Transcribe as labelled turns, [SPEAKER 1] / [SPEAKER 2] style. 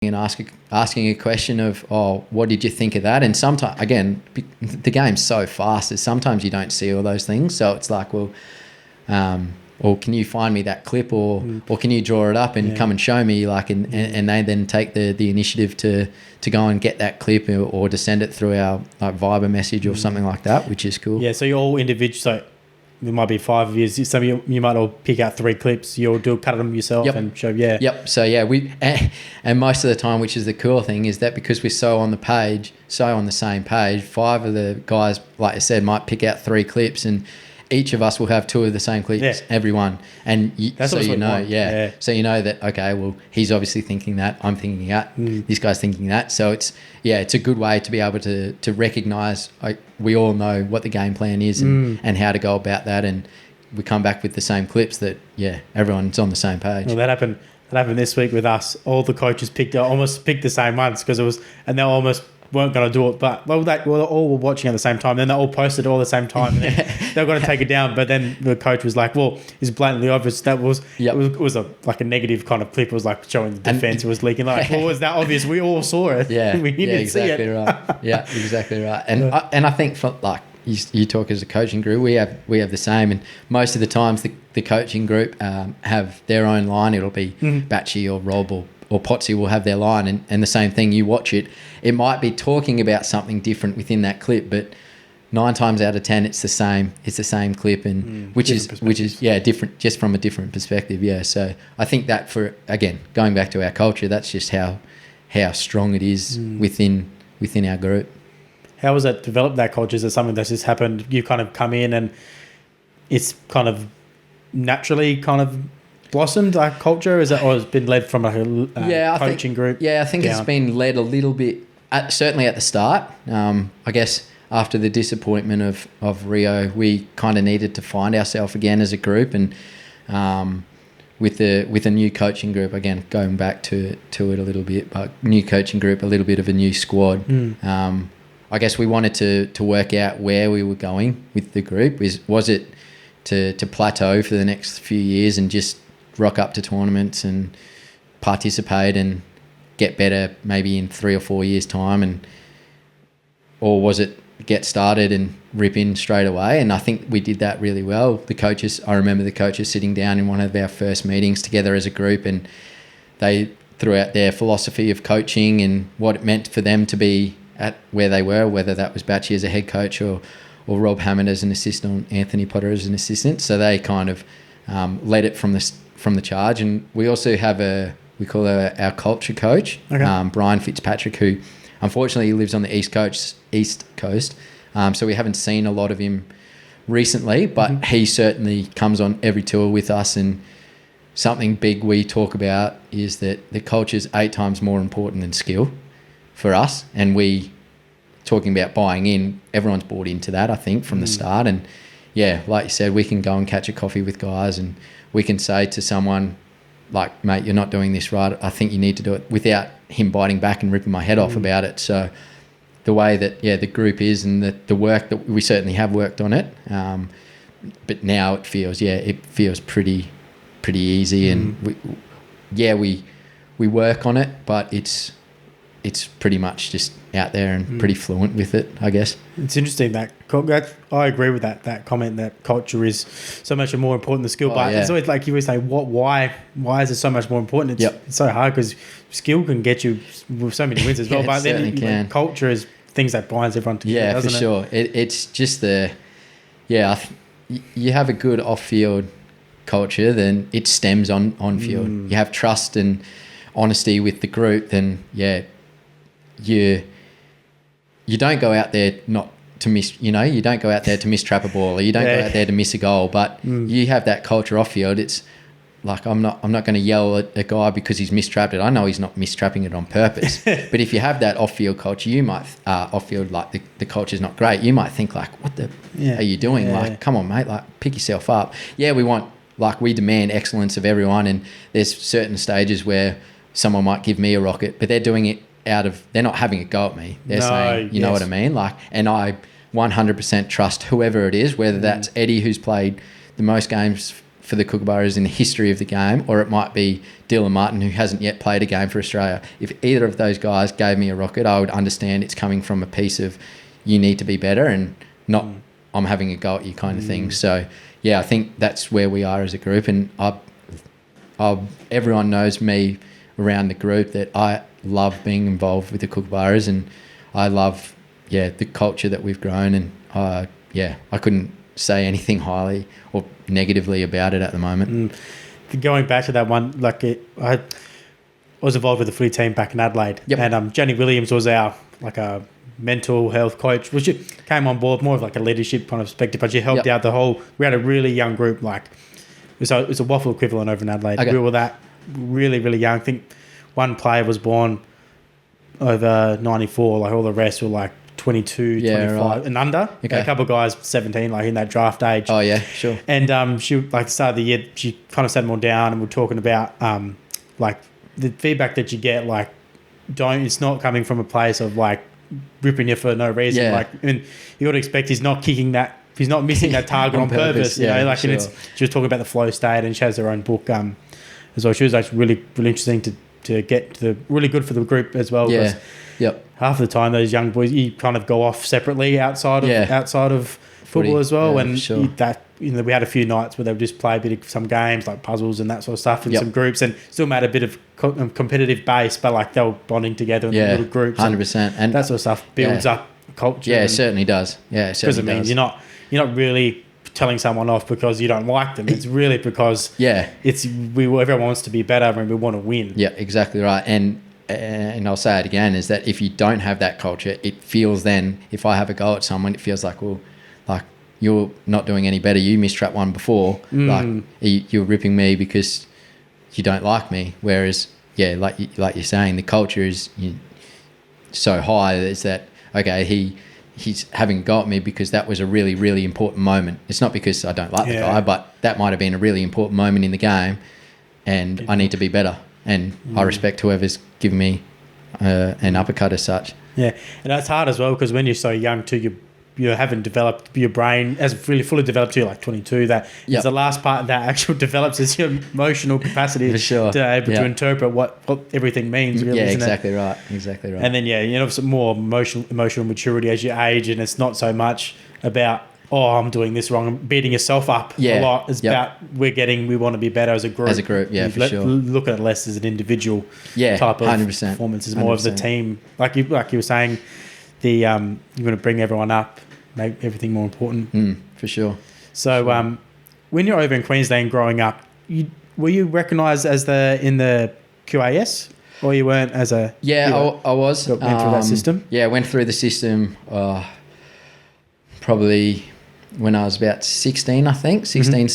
[SPEAKER 1] and asking a question of, oh, what did you think of that? And sometimes, again, the game's so fast that sometimes you don't see all those things. So it's like, well, or can you find me that clip, or can you draw it up and come and show me, like, and they then take the initiative to go and get that clip or to send it through our like Viber message or something like that, which is cool.
[SPEAKER 2] Yeah, so you're all individual. So there might be 5 of you. Some of you might all pick out 3 clips. You'll cut them yourself and show. Yeah.
[SPEAKER 1] Yep. So yeah, and most of the time, which is the cool thing, is that because we're so on the same page, 5 of the guys, like I said, might pick out 3 clips, and each of us will have 2 of the same clips, everyone. And so you know, so you know that, okay, well, he's obviously thinking that, I'm thinking that, this guy's thinking that. So it's a good way to be able to recognise, like, we all know what the game plan is and how to go about that, and we come back with the same clips that, everyone's on the same page.
[SPEAKER 2] Well, that happened this week with us. All the coaches almost picked the same ones and they almost weren't going to do it, but they all were watching at the same time. Then they all posted all at the same time, and then they were going to take it down. But then the coach was like, "Well, it's blatantly obvious." That was it was a negative kind of clip. It was like showing the defense was leaking. Like, well, was that obvious? We all saw it.
[SPEAKER 1] We
[SPEAKER 2] didn't see it.
[SPEAKER 1] Right. Yeah, exactly right. And I think for, like, you talk as a coaching group, we have the same. And most of the times, the coaching group have their own line. It'll be Batchy or Rob or Potsy will have their line, and the same thing. You watch it, it might be talking about something different within that clip, but 9 times out of 10 it's the same clip, and which is different, just from a different perspective. So I think that, for, again, going back to our culture, that's just how strong it is within our group.
[SPEAKER 2] How was that developed, that culture? Is it something that's just happened, you kind of come in and it's kind of naturally kind of blossomed, our culture? Or has it been led from a coaching group?
[SPEAKER 1] Yeah, I think it's been led a little bit, certainly at the start. I guess after the disappointment of Rio, we kind of needed to find ourselves again as a group, and with a new coaching group, again, going back to it a little bit, but new coaching group, a little bit of a new squad. I guess we wanted to work out where we were going with the group. Was it to plateau for the next few years and just rock up to tournaments and participate and get better maybe in 3 or 4 years' time, or was it get started and rip in straight away? And I think we did that really well. I remember the coaches sitting down in one of our first meetings together as a group, and they threw out their philosophy of coaching and what it meant for them to be at where they were, whether that was Batchy as a head coach or Rob Hammond as an assistant, or Anthony Potter as an assistant. So they kind of led it from the charge. And we also have we call her our culture coach, Brian Fitzpatrick, who unfortunately lives on the East Coast. So we haven't seen a lot of him recently, but he certainly comes on every tour with us. And something big we talk about is that the culture is 8 times more important than skill for us. And talking about buying in, everyone's bought into that, I think, from the start. And like you said, we can go and catch a coffee with guys, and we can say to someone, like, mate, you're not doing this right, I think you need to do it, without him biting back and ripping my head off about it. So the way that the group is, and the work that we certainly have worked on it, but now it feels pretty easy. And we work on it, but it's pretty much just out there and pretty fluent with it, I guess.
[SPEAKER 2] It's interesting that I agree with that comment, that culture is so much more important than skill. But it's always like you were saying, why is it so much more important? It's so hard, because skill can get you with so many wins as well. But then culture is things that binds everyone together.
[SPEAKER 1] Yeah, for sure. It's just you have a good off-field culture, then it stems on field. You have trust and honesty with the group, then you don't go out there not to miss, you don't go out there to mistrap a ball, or you don't go out there to miss a goal, but you have that culture off field. It's like, I'm not going to yell at a guy because he's mistrapped it. I know he's not mistrapping it on purpose. But if you have that off-field culture, you might off-field, like the culture's not great, you might think, like, what the are you doing? Like, come on, mate, like, pick yourself up. We demand excellence of everyone, and there's certain stages where someone might give me a rocket, but they're doing it they're not having a go at me. They're saying, you know what I mean? Like, and I 100% trust whoever it is, whether that's Eddie, who's played the most games for the Kookaburras in the history of the game, or it might be Dylan Martin, who hasn't yet played a game for Australia. If either of those guys gave me a rocket, I would understand it's coming from a piece of you need to be better and not I'm having a go at you kind of thing. So, yeah, I think that's where we are as a group. And everyone knows me around the group that I love being involved with the Kookaburras, and I love, the culture that we've grown. And, I couldn't say anything highly or negatively about it at the moment.
[SPEAKER 2] Going back to that one, I was involved with the footy team back in Adelaide, and Jenny Williams was our a mental health coach, which came on board more of a leadership kind of perspective, but she helped out the whole. We had a really young group, it was a waffle equivalent over in Adelaide. Okay. We were that really, really young. I think one player was born over 94, all the rest were 22, 25 and under. Okay. A couple of guys 17, in that draft age.
[SPEAKER 1] Oh yeah, sure.
[SPEAKER 2] And she the start of the year, she kind of sat them all down and we're talking about the feedback that you get. It's not coming from a place of ripping you for no reason.
[SPEAKER 1] Yeah.
[SPEAKER 2] And you got to expect he's not kicking that. He's not missing that target on purpose.
[SPEAKER 1] Sure.
[SPEAKER 2] And she was talking about the flow state, and she has her own book as well. She was really, really interesting to get to really good for the group as well.
[SPEAKER 1] Yeah. Yep.
[SPEAKER 2] Half of the time, those young boys, you kind of go off separately outside of football as well.
[SPEAKER 1] Yeah,
[SPEAKER 2] and
[SPEAKER 1] sure.
[SPEAKER 2] We had a few nights where they would just play a bit of some games like puzzles and that sort of stuff in some groups, and still made a bit of competitive base, but they were bonding together in little groups.
[SPEAKER 1] 100%. And
[SPEAKER 2] that sort of stuff builds up culture.
[SPEAKER 1] Yeah, it certainly does. Yeah, it certainly
[SPEAKER 2] does. Because it means you're not really telling someone off because you don't like them. It's really because everyone wants to be better and we want to win.
[SPEAKER 1] Yeah, exactly right. And I'll say it again, is that if you don't have that culture, it feels then, if I have a go at someone, it feels like you're not doing any better. You mistrapped one before. You're ripping me because you don't like me. Whereas, like you're saying, the culture is so high is that, okay, he's having a go at me because that was a really, really important moment. It's not because I don't like the guy, but that might have been a really important moment in the game and I need to be better. And I respect whoever's giving me an uppercut as such.
[SPEAKER 2] Yeah, and that's hard as well because when you're so young too, you haven't developed your brain as really fully developed to 22. That is the last part that actually develops is your emotional capacity
[SPEAKER 1] For sure.
[SPEAKER 2] to be able to interpret what everything means. Really, isn't
[SPEAKER 1] exactly
[SPEAKER 2] it?
[SPEAKER 1] Right. Exactly right.
[SPEAKER 2] And then some more emotional maturity as you age, and it's not so much about I'm doing this wrong. I'm beating yourself up a lot. It's about we want to be better as a group.
[SPEAKER 1] As a group, for sure.
[SPEAKER 2] Look at it less as an individual type of
[SPEAKER 1] 100%.
[SPEAKER 2] performance. It's more of the team. Like you were saying, you're going to bring everyone up, make everything more important.
[SPEAKER 1] For sure.
[SPEAKER 2] So when you're over in Queensland growing up, were you recognised as in the QAS? Or you weren't as a...
[SPEAKER 1] Yeah, I was.
[SPEAKER 2] Went through that system?
[SPEAKER 1] Yeah, I went through the system probably... when I was about 16, I think, 16,